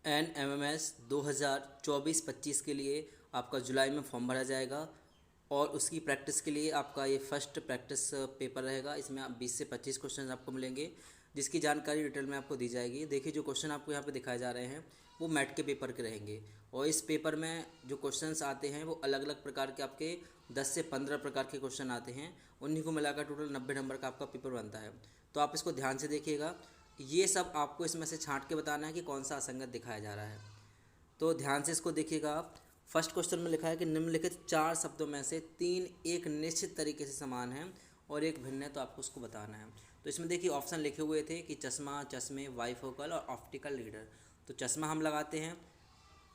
NMMS 2024-25 के लिए आपका जुलाई में फॉर्म भरा जाएगा और उसकी प्रैक्टिस के लिए आपका ये फर्स्ट प्रैक्टिस पेपर रहेगा। इसमें आप 20 से 25 क्वेश्चन आपको मिलेंगे, जिसकी जानकारी डिटेल में आपको दी जाएगी। देखिए जो क्वेश्चन आपको यहाँ पे दिखाए जा रहे हैं वो मैट के पेपर के रहेंगे और इस पेपर में जो क्वेश्चंस आते हैं वो अलग अलग प्रकार के आपके 10 से 15 प्रकार के क्वेश्चन आते हैं। उन्हीं को मिलाकर टोटल 90 नंबर का आपका पेपर बनता है। तो आप इसको ध्यान से देखिएगा। ये सब आपको इसमें से छांट के बताना है कि कौन सा असंगत दिखाया जा रहा है। तो ध्यान से इसको देखिएगा आप। फर्स्ट क्वेश्चन में लिखा है कि निम्नलिखित 4 शब्दों में से 3 एक निश्चित तरीके से समान हैं और एक भिन्न है, तो आपको उसको बताना है। तो इसमें देखिए ऑप्शन लिखे हुए थे कि चश्मा, चश्मे, वाईफोकल और ऑप्टिकल रीडर। तो चश्मा हम लगाते हैं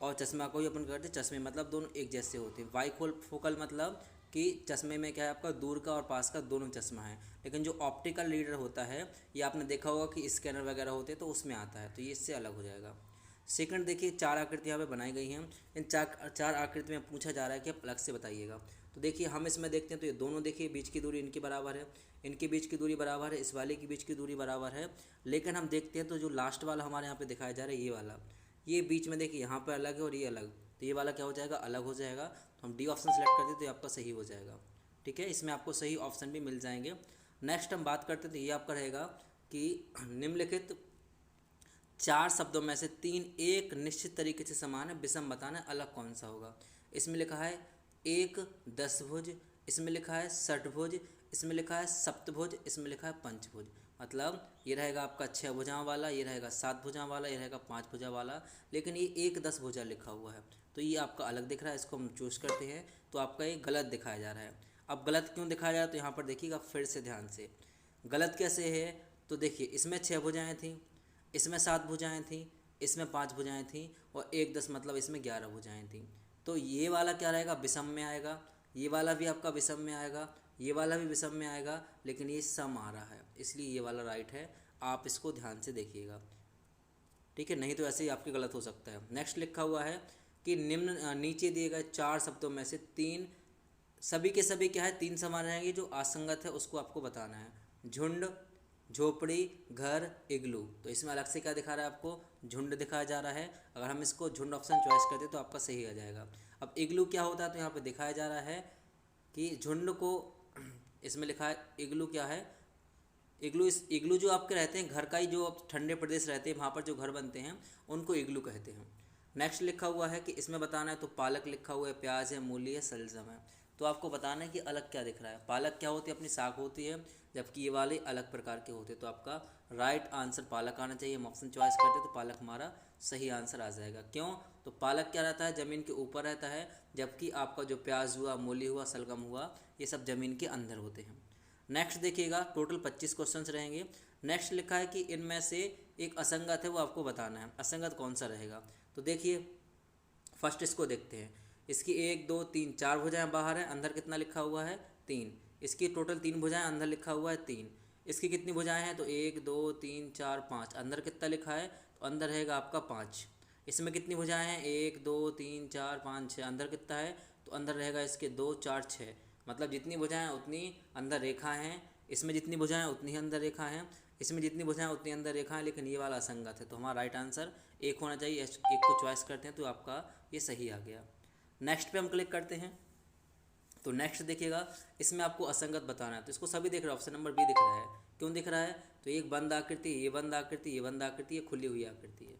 और चश्मा को ही अपन करते हैं चश्मे, मतलब दोनों एक जैसे होते हैं। वाईफोकल मतलब कि चश्मे में क्या है आपका दूर का और पास का दोनों चश्मा है। लेकिन जो ऑप्टिकल रीडर होता है ये आपने देखा होगा कि स्कैनर वगैरह होते हैं तो उसमें आता है, तो ये इससे अलग हो जाएगा। सेकंड देखिए 4 आकृति यहाँ पे बनाई गई हैं। इन चार आकृति में पूछा जा रहा है कि आप अलग से बताइएगा। तो देखिए हम इसमें देखते हैं तो ये दोनों देखिए बीच की दूरी इनके बराबर है, इनके बीच की दूरी बराबर है, इस वाले की बीच की दूरी बराबर है। लेकिन हम देखते हैं तो जो लास्ट वाला हमारे यहाँ पे दिखाया जा रहा है ये वाला, ये बीच में देखिए यहाँ पर अलग है और ये अलग, तो ये वाला क्या हो जाएगा, अलग हो जाएगा। तो हम डी ऑप्शन सेलेक्ट करते हैं तो ये आपका सही हो जाएगा। ठीक है, इसमें आपको सही ऑप्शन भी मिल जाएंगे। नेक्स्ट हम बात करते हैं तो ये आपका रहेगा कि निम्नलिखित 4 शब्दों में से 3 एक निश्चित तरीके से समान है, विषम बताना है अलग कौन सा होगा। इसमें लिखा है एक दशभुज, इसमें लिखा है षटभुज, इसमें लिखा है सप्तभुज, इसमें लिखा है पंचभुज। मतलब ये रहेगा आपका 6 भुजाओं वाला, ये रहेगा 7 भुजाओं वाला, ये रहेगा 5 भुजा वाला, लेकिन ये एक 10 भुजा लिखा हुआ है। तो ये आपका अलग दिख रहा है, इसको हम चूज़ करते हैं तो आपका ये गलत दिखाया जा रहा है। अब गलत क्यों दिखाया जा रहा है तो यहाँ पर देखिएगा फिर से ध्यान से। गलत कैसे है तो देखिए इसमें 6 भुजाएँ थीं, इसमें 7 भुजाएँ थीं, इसमें 5 भुजाएँ थीं और एक 10 मतलब इसमें 11 भुजाएँ थीं। तो ये वाला क्या रहेगा, विषम में आएगा। ये वाला भी आपका विषम में आएगा, ये वाला भी विषम में आएगा, लेकिन ये सम आ रहा है, इसलिए ये वाला राइट है। आप इसको ध्यान से देखिएगा, ठीक है, नहीं तो ऐसे ही आपके गलत हो सकता है। नेक्स्ट लिखा हुआ है कि नीचे दिए गए 4 शब्दों में से 3 सभी के सभी क्या है 3 समान रहेंगे, जो असंगत है उसको आपको बताना है। झुंड, झोपड़ी, घर, इग्लू। तो इसमें अलग से क्या दिखा रहा है आपको, झुंड दिखाया जा रहा है। अगर हम इसको झुंड ऑप्शन चॉइस करते तो आपका सही आ जाएगा। अब इग्लू क्या होता है तो यहाँ पे दिखाया जा रहा है कि झुंड को इसमें लिखा है इग्लू क्या है, इग्लू जो आपके रहते हैं घर का ही, जो ठंडे प्रदेश रहते हैं वहाँ पर जो घर बनते हैं उनको इग्लू कहते हैं। नेक्स्ट लिखा हुआ है कि इसमें बताना है तो पालक लिखा हुआ है, प्याज है, मूली है, सलजम है। तो आपको बताना है कि अलग क्या दिख रहा है। पालक क्या होती है, अपनी साग होती है, जबकि ये वाले अलग प्रकार के होते हैं। तो आपका राइट आंसर पालक आना चाहिए। हम ऑप्शन चॉइस करते तो पालक हमारा सही आंसर आ जाएगा। क्यों, तो पालक क्या रहता है, ज़मीन के ऊपर रहता है, जबकि आपका जो प्याज हुआ, मूली हुआ, सलगम हुआ, ये सब ज़मीन के अंदर होते हैं। नेक्स्ट देखिएगा टोटल 25 क्वेश्चंस रहेंगे। नेक्स्ट लिखा है कि इनमें से एक असंगत है, वो आपको बताना है। असंगत कौन सा रहेगा तो देखिए फर्स्ट इसको देखते हैं। इसकी 1 2 3 4 भुजाएं बाहर है, अंदर कितना लिखा हुआ है 3। इसकी टोटल 3 भुजाएं, अंदर लिखा हुआ है 3। इसकी कितनी भुजाएं हैं तो 1 2 3 4 5, अंदर कितना लिखा है तो अंदर रहेगा आपका 5। इसमें कितनी भुजाएं हैं 1 2 3 4 5 6, अंदर कितना है तो अंदर रहेगा इसके 2 4 6। मतलब जितनी भुजाएं उतनी अंदर रेखा हैं, इसमें जितनी भुजाएं उतनी ही अंदर रेखा हैं, इसमें जितनी भुजाएं उतनी अंदर रेखा है, लेकिन ये वाला असंगत है। तो हमारा राइट आंसर एक होना चाहिए। एक को चॉइस करते हैं तो आपका ये सही आ गया। नेक्स्ट पे हम क्लिक करते हैं तो नेक्स्ट देखिएगा इसमें आपको असंगत बताना है। तो इसको सभी देख रहे हैं, ऑप्शन नंबर बी दिख रहा है। क्यों दिख रहा है तो एक बंद आकृति, ये बंद आकृति, ये बंद आकृति, ये खुली हुई आकृति है।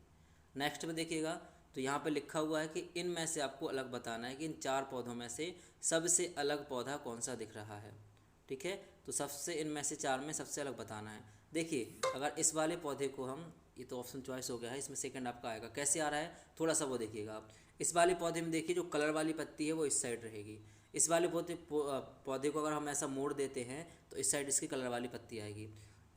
नेक्स्ट में देखिएगा तो यहाँ पे लिखा हुआ है कि इनमें से आपको अलग बताना है कि इन 4 पौधों में से सबसे अलग पौधा कौन सा दिख रहा है। ठीक है, तो सबसे इनमें से 4 में सबसे अलग बताना है। देखिए अगर इस वाले पौधे को हम, ये तो ऑप्शन चॉइस हो गया है, इसमें सेकंड आपका आएगा। कैसे आ रहा है थोड़ा सा वो देखिएगा आप। इस वाले पौधे में देखिए जो कलर वाली पत्ती है वो इस साइड रहेगी। इस वाले पौधे को अगर हम ऐसा मोड़ देते हैं तो इस साइड इसकी कलर वाली पत्ती आएगी।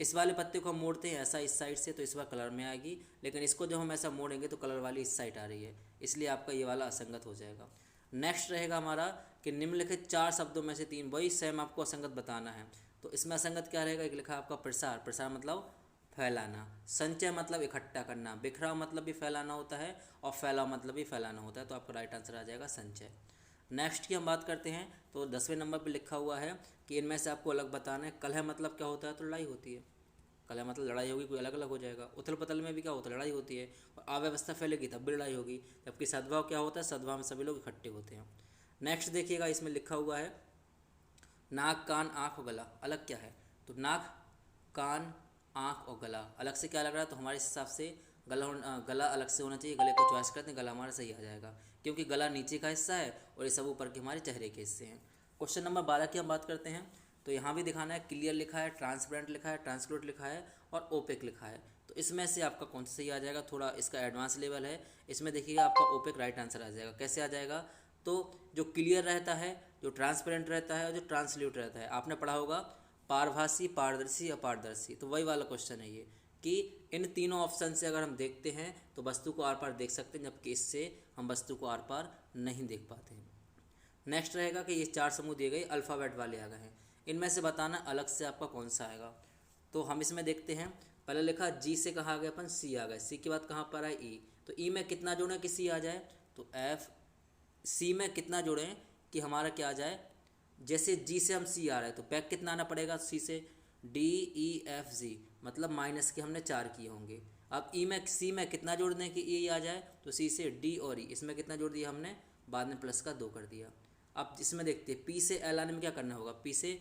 इस वाले पत्ते को हम मोड़ते हैं ऐसा इस साइड से तो इस बार कलर में आएगी, लेकिन इसको जब हम ऐसा मोड़ेंगे तो कलर वाली इस साइड आ रही है, इसलिए आपका ये वाला असंगत हो जाएगा। नेक्स्ट रहेगा हमारा कि निम्नलिखित 4 शब्दों में से 3, वही सेम आपको असंगत बताना है। तो इसमें असंगत क्या रहेगा, एक लिखा है आपका प्रसार, प्रसार मतलब फैलाना, संचय मतलब इकट्ठा करना, बिखराव मतलब भी फैलाना होता है और फैलाव मतलब भी फैलाना होता है। तो आपका राइट आंसर आ जाएगा संचय। नेक्स्ट की हम बात करते हैं तो 10वें नंबर पर लिखा हुआ है कि इनमें से आपको अलग बताना है। कलह मतलब क्या होता है तो लड़ाई होती है। कलह मतलब लड़ाई होगी, कोई अलग अलग हो जाएगा। उथल पुथल में भी क्या होता है, लड़ाई होती है। और अव्यवस्था फैलेगी तब भी लड़ाई होगी। जबकि सद्भाव क्या होता है, सद्भाव में सभी लोग इकट्ठे होते हैं। नेक्स्ट देखिएगा, इसमें लिखा हुआ है नाक कान आँख और गला, अलग क्या है। तो नाक कान आँख और गला अलग से क्या लग रहा है, तो हमारे हिसाब से गला अलग से होना चाहिए। गले को चॉइस करते हैं, गला हमारा सही आ जाएगा, क्योंकि गला नीचे का हिस्सा है और ये सब ऊपर के हमारे चेहरे के हिस्से हैं। क्वेश्चन नंबर 12 की हम बात करते हैं। तो यहाँ भी दिखाना है, क्लियर लिखा है, ट्रांसपेरेंट लिखा है, ट्रांसलूट लिखा है और ओपेक लिखा है। तो इसमें से आपका कौन सा सही आ जाएगा, थोड़ा इसका एडवांस लेवल है। इसमें देखिएगा आपका ओपेक राइट आंसर आ जाएगा। कैसे आ जाएगा, तो जो क्लियर रहता है, जो ट्रांसपेरेंट रहता है और जो ट्रांसल्यूट रहता है, आपने पढ़ा होगा पारभासी, पारदर्शी, अपारदर्शी। तो वही वाला क्वेश्चन है ये, कि इन तीनों ऑप्शन से अगर हम देखते हैं तो वस्तु को आर पार देख सकते हैं, जबकि इससे हम वस्तु को आर पार नहीं देख पाते हैं। नेक्स्ट रहेगा कि ये 4 समूह दिए गए अल्फ़ाबेट वाले आ गए हैं, इनमें से बताना अलग से आपका कौन सा आएगा। तो हम इसमें देखते हैं, पहले लिखा जी से कहाँ आ गया अपन, सी आ गए। सी के बाद कहाँ पर आए, ई। तो ई में कितना जोड़ें कि सी आ जाए, तो एफ। सी में कितना जोड़ें कि हमारा क्या आ जाए, जैसे जी से हम सी आ रहा है तो बैक कितना आना पड़ेगा सी से, डी ई एफ जी, मतलब माइनस के हमने 4 किए होंगे। अब ई में सी में कितना जोड़ दें कि ई आ जाए, तो सी से डी और ई, इसमें कितना जोड़ दिया हमने, बाद में प्लस का 2 कर दिया। अब इसमें देखते हैं पी से एल आने में क्या करना होगा, पी से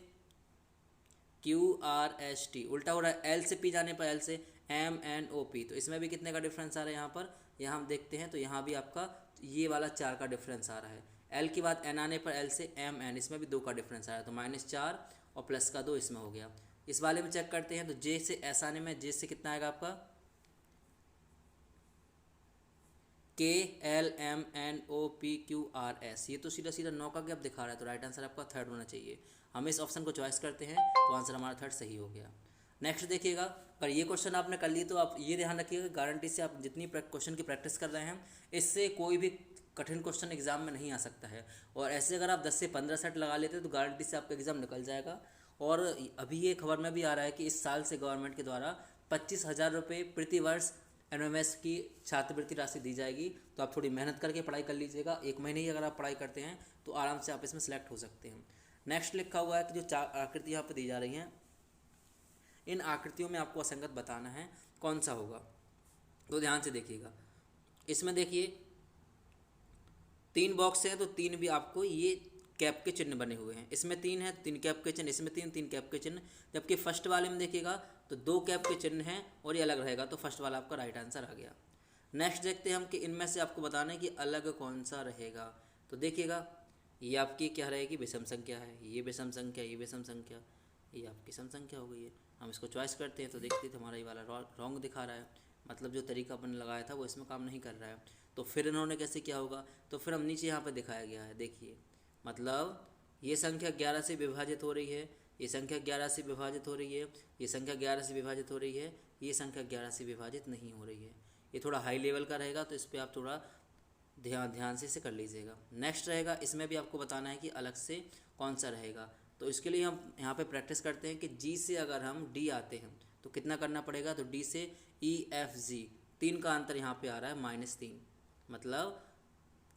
क्यू आर एस टी, उल्टा हो रहा है। एल से पी जाने पर एल से एम एन ओ पी, तो इसमें भी कितने का डिफरेंस आ रहा है यहाँ पर, यहाँ हम देखते हैं तो यहाँ भी आपका ये वाला 4 का डिफरेंस आ रहा है। एल के बाद एन आने पर एल से एम एन, इसमें भी 2 का डिफरेंस आ रहा है, तो -4 और प्लस का 2 इसमें हो गया। इस वाले में चेक करते हैं, तो जे से एस आने में जे से कितना आएगा आपका, K L M N O P Q R S, ये तो सीधा सीधा 9 का गैप दिखा रहा है, तो राइट आंसर आपका 3rd होना चाहिए। हम इस ऑप्शन को चॉइस करते हैं तो आंसर हमारा 3rd सही हो गया। नेक्स्ट देखिएगा, पर ये क्वेश्चन आपने कर लिए तो आप ये ध्यान रखिएगा, गारंटी से आप जितनी क्वेश्चन की प्रैक्टिस कर रहे हैं, इससे कोई भी कठिन क्वेश्चन एग्जाम में नहीं आ सकता है। और ऐसे अगर आप 10 से 15 सेट लगा लेते हैं तो गारंटी से आपका एग्ज़ाम निकल जाएगा। और अभी ये खबर में भी आ रहा है कि इस साल से गवर्नमेंट के द्वारा 25,000 रुपये प्रति वर्ष एनएमएस की छात्रवृत्ति राशि दी जाएगी। तो आप थोड़ी मेहनत करके पढ़ाई कर लीजिएगा, 1 महीने ही अगर आप पढ़ाई करते हैं तो आराम से आप इसमें सेलेक्ट हो सकते हैं। नेक्स्ट लिखा हुआ है कि जो 4 आकृति यहाँ पर दी जा रही हैं, इन आकृतियों में आपको असंगत बताना है कौन सा होगा। तो ध्यान से देखिएगा, इसमें देखिए 3 बॉक्स हैं, तो 3 भी आपको ये कैप के चिन्ह बने हुए हैं। इसमें 3 है, 3 कैप के चिन्ह, इसमें 3 कैप के चिन्ह। जबकि फर्स्ट वाले में देखिएगा तो 2 कैप के चिन्ह हैं और ये अलग रहेगा, तो फर्स्ट वाला आपका राइट आंसर आ गया। नेक्स्ट देखते हैं हम कि इनमें से आपको बताना है कि अलग कौन सा रहेगा। तो देखिएगा, ये आपकी क्या रहेगी, विषम संख्या है, ये विषम संख्या, ये विषम संख्या, ये आपकी सम संख्या हो गई है। हम इसको चॉइस करते हैं तो देखते हैं हमारा ये वाला रॉन्ग दिखा रहा है, मतलब जो तरीका अपन लगाया था वो इसमें काम नहीं कर रहा है। तो फिर इन्होंने कैसे किया होगा, तो फिर हम नीचे यहाँ पर दिखाया गया है, देखिए मतलब ये संख्या 11 से विभाजित हो रही है, ये संख्या 11 से विभाजित हो रही है, ये संख्या 11 से विभाजित हो रही है, ये संख्या 11 से विभाजित नहीं हो रही है। ये थोड़ा हाई लेवल का रहेगा, तो इस पर आप थोड़ा ध्यान से इसे कर लीजिएगा। नेक्स्ट रहेगा, इसमें भी आपको बताना है कि अलग से कौन सा रहेगा। तो इसके लिए हम यहाँ पे प्रैक्टिस करते हैं कि जी से अगर हम डी आते हैं तो कितना करना पड़ेगा, तो डी से ई एफ जी, 3 का अंतर यहाँ पे आ रहा है -3, मतलब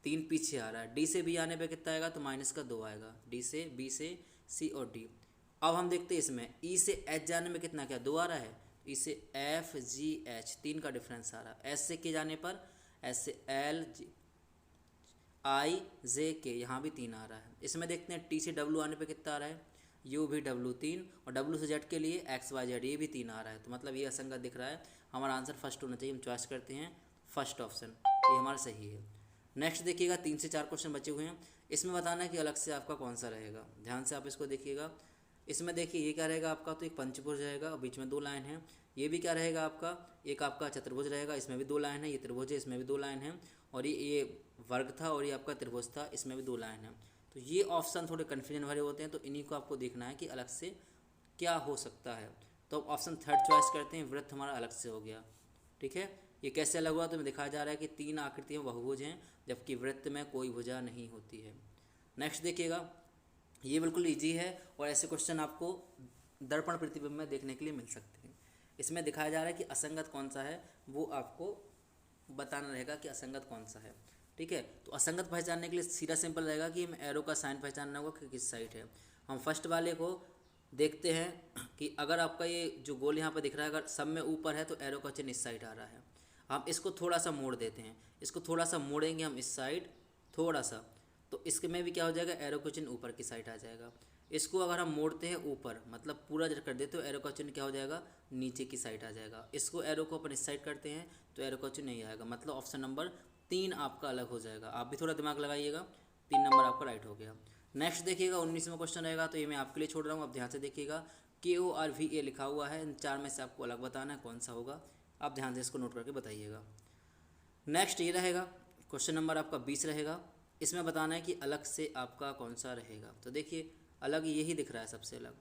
3 पीछे आ रहा है। डी से बी आने पे कितना आएगा, तो -2 आएगा। डी से बी से सी और डी। अब हम देखते हैं इसमें ई से एच जाने में कितना, क्या 2 आ रहा है, ई से एफ जी एच, 3 का डिफरेंस आ रहा है। एस से के जाने पर एस से एल जी आई जे के, यहाँ भी 3 आ रहा है। इसमें देखते हैं टी से डब्लू आने पे कितना आ रहा है, यू भी डब्लू 3, और डब्लू से जेड के लिए एक्स वाई जेड, ये भी 3 आ रहा है। तो मतलब ये असंगत दिख रहा है, हमारा आंसर फर्स्ट होना चाहिए। हम चॉइस करते हैं फर्स्ट ऑप्शन, ये हमारा सही है। नेक्स्ट देखिएगा, 3 से 4 क्वेश्चन बचे हुए हैं, इसमें बताना है कि अलग से आपका कौन सा रहेगा। ध्यान से आप इसको देखिएगा। इसमें देखिए ये क्या रहेगा आपका, तो एक पंचभुज रहेगा, बीच में 2 लाइन है। ये भी क्या रहेगा आपका, एक आपका चतुर्भुज रहेगा, इसमें भी 2 लाइन है। ये त्रिभुज है, इसमें भी 2 लाइन है। और ये वर्ग था और ये आपका त्रिभुज था, इसमें भी 2 लाइन है। तो ये ऑप्शन थोड़े कन्फ्यूजन भरे होते हैं, तो इन्हीं को आपको देखना है कि अलग से क्या हो सकता है। तो ऑप्शन 3rd चॉइस करते हैं, वृत्त हमारा अलग से हो गया। ठीक है, ये कैसे अलग हुआ, तो हमें दिखाया जा रहा है कि 3 आकृतियाँ बहुभुज हैं, जबकि वृत्त में कोई भुजा नहीं होती है। नेक्स्ट देखिएगा, ये बिल्कुल ईजी है और ऐसे क्वेश्चन आपको दर्पण प्रतिबिंब में देखने के लिए मिल सकते हैं। इसमें दिखाया जा रहा है कि असंगत कौन सा है, वो आपको बताना रहेगा कि असंगत कौन सा है। ठीक है, तो असंगत पहचानने के लिए सीधा सिंपल रहेगा कि हमें एरो का साइन पहचानना होगा कि किस साइड है। हम फर्स्ट वाले को देखते हैं कि अगर आपका ये जो गोल यहाँ पर दिख रहा है अगर सब में ऊपर है तो एरो का चिन्ह इस साइड आ रहा है। हम इसको थोड़ा सा मोड़ देते हैं, इसको थोड़ा सा मोड़ेंगे हम इस साइड थोड़ा सा, तो इसके में भी क्या हो जाएगा, एरो का चिन्ह ऊपर की साइड आ जाएगा। इसको अगर हम मोड़ते हैं ऊपर मतलब पूरा जब कर देते हो एरो का चिन्ह क्या हो जाएगा, नीचे की साइड आ जाएगा। इसको एरो को अपन इस साइड करते हैं तो एरो का चिन्ह नहीं आएगा, मतलब ऑप्शन नंबर 3 आपका अलग हो जाएगा। आप भी थोड़ा दिमाग लगाइएगा, 3 नंबर आपका राइट हो गया। नेक्स्ट देखिएगा 19वां क्वेश्चन रहेगा, तो ये मैं आपके लिए छोड़ रहा हूँ, आप ध्यान से देखिएगा। KORVA लिखा हुआ है, इन 4 में से आपको अलग बताना है कौन सा होगा, आप ध्यान से इसको नोट करके बताइएगा। नेक्स्ट ये रहेगा क्वेश्चन नंबर आपका 20 रहेगा, इसमें बताना है कि अलग से आपका कौन सा रहेगा। तो देखिए अलग यही दिख रहा है सबसे अलग,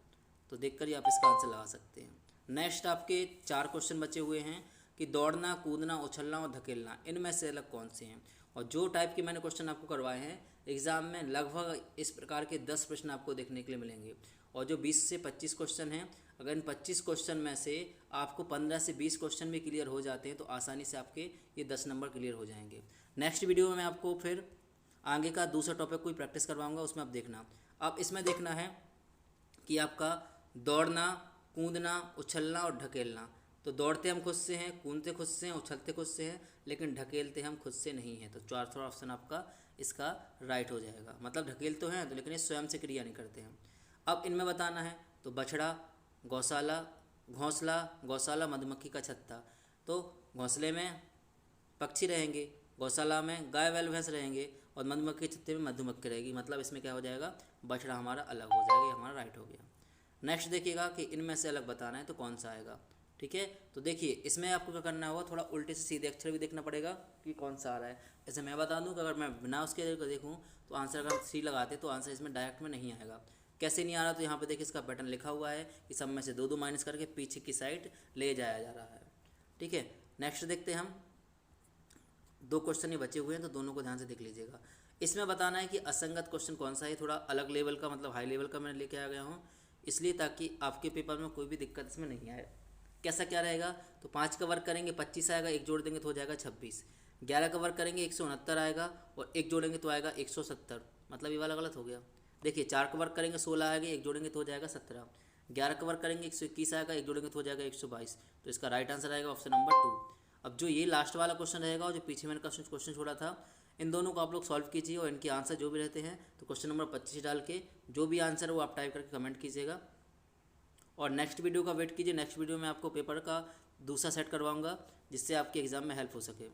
तो देखकर ही आप इसका आंसर लगा सकते हैं। नेक्स्ट आपके 4 क्वेश्चन बचे हुए हैं कि दौड़ना, कूदना, उछलना और धकेलना, इनमें से अलग कौन से हैं। और जो टाइप के मैंने क्वेश्चन आपको करवाए हैं एग्ज़ाम में लगभग इस प्रकार के 10 प्रश्न आपको देखने के लिए मिलेंगे। और जो 20 से 25 क्वेश्चन हैं, अगर इन 25 क्वेश्चन में से आपको 15 से 20 क्वेश्चन भी क्लियर हो जाते हैं तो आसानी से आपके ये 10 नंबर क्लियर हो जाएंगे। नेक्स्ट वीडियो में मैं आपको फिर आगे का दूसरा टॉपिक कोई प्रैक्टिस करवाऊंगा, उसमें आप देखना। अब इसमें देखना है कि आपका दौड़ना, कूदना, उछलना और ढकेलना। तो दौड़ते हम खुद से हैं, कूदते खुद से हैं, उछलते खुद से हैं, लेकिन ढकेलते हम खुद से नहीं हैं। तो चौथा ऑप्शन आपका इसका राइट हो जाएगा। मतलब ढकेल तो हैं तो लेकिन ये स्वयं से क्रिया नहीं करते हैं। अब इनमें बताना है तो बछड़ा, गौशाला, घोंसला, गौशाला, मधुमक्खी का छत्ता। तो घोंसले में पक्षी रहेंगे, गौशाला में गाय बैल भैंस रहेंगे और मधुमक्खी के छत्ते में मधुमक्खी रहेगी। मतलब इसमें क्या हो जाएगा, बछड़ा हमारा अलग हो जाएगा, ये हमारा राइट हो गया। नेक्स्ट देखिएगा कि इनमें से अलग बताना है तो कौन सा आएगा। ठीक है, तो देखिए इसमें आपको क्या करना होगा, थोड़ा उल्टे से सीधे अक्षर भी देखना पड़ेगा कि कौन सा आ रहा है। जैसे मैं बता दूं कि अगर मैं बिना उसके देखूं तो आंसर अगर 3 लगाते तो आंसर इसमें डायरेक्ट में नहीं आएगा। कैसे नहीं आ रहा, तो यहाँ पे देखिए इसका पैटर्न लिखा हुआ है कि सब में से 2 2 माइनस करके पीछे की साइड ले जाया जा रहा है। ठीक है, नेक्स्ट देखते हैं हम। 2 क्वेश्चन ही बचे हुए हैं तो दोनों को ध्यान से देख लीजिएगा। इसमें बताना है कि असंगत क्वेश्चन कौन सा है, थोड़ा अलग लेवल का, मतलब हाई लेवल का मैं लेके आ गया हूँ इसलिए ताकि आपके पेपर में कोई भी दिक्कत इसमें नहीं आए। कैसा क्या रहेगा, तो 5 का वर्ग करेंगे 25 आएगा, 1 जोड़ देंगे तो हो जाएगा 26। 11 का वर्ग करेंगे 169 आएगा और 1 जोड़ेंगे तो आएगा 170, मतलब ये वाला गलत हो गया। देखिए 4 का वर्ग करेंगे 16 आएगा, 1 जोड़ेंगे तो हो जाएगा 17। 11 का वर्ग करेंगे 121 आएगा, 1 जोड़ेंगे तो हो जाएगा 122। तो इसका राइट आंसर आएगा ऑप्शन नंबर 2। अब जो ये लास्ट वाला क्वेश्चन रहेगा और जो पीछे मैंने क्वेश्चन छोड़ा था, इन दोनों को आप लोग सॉल्व कीजिए और इनके आंसर जो भी रहते हैं तो क्वेश्चन नंबर 25 डाल के जो भी आंसर है वो आप टाइप करके कमेंट कीजिएगा। और नेक्स्ट वीडियो का वेट कीजिए, नेक्स्ट वीडियो में आपको पेपर का दूसरा सेट करवाऊंगा जिससे आपके एग्ज़ाम में हेल्प हो सके।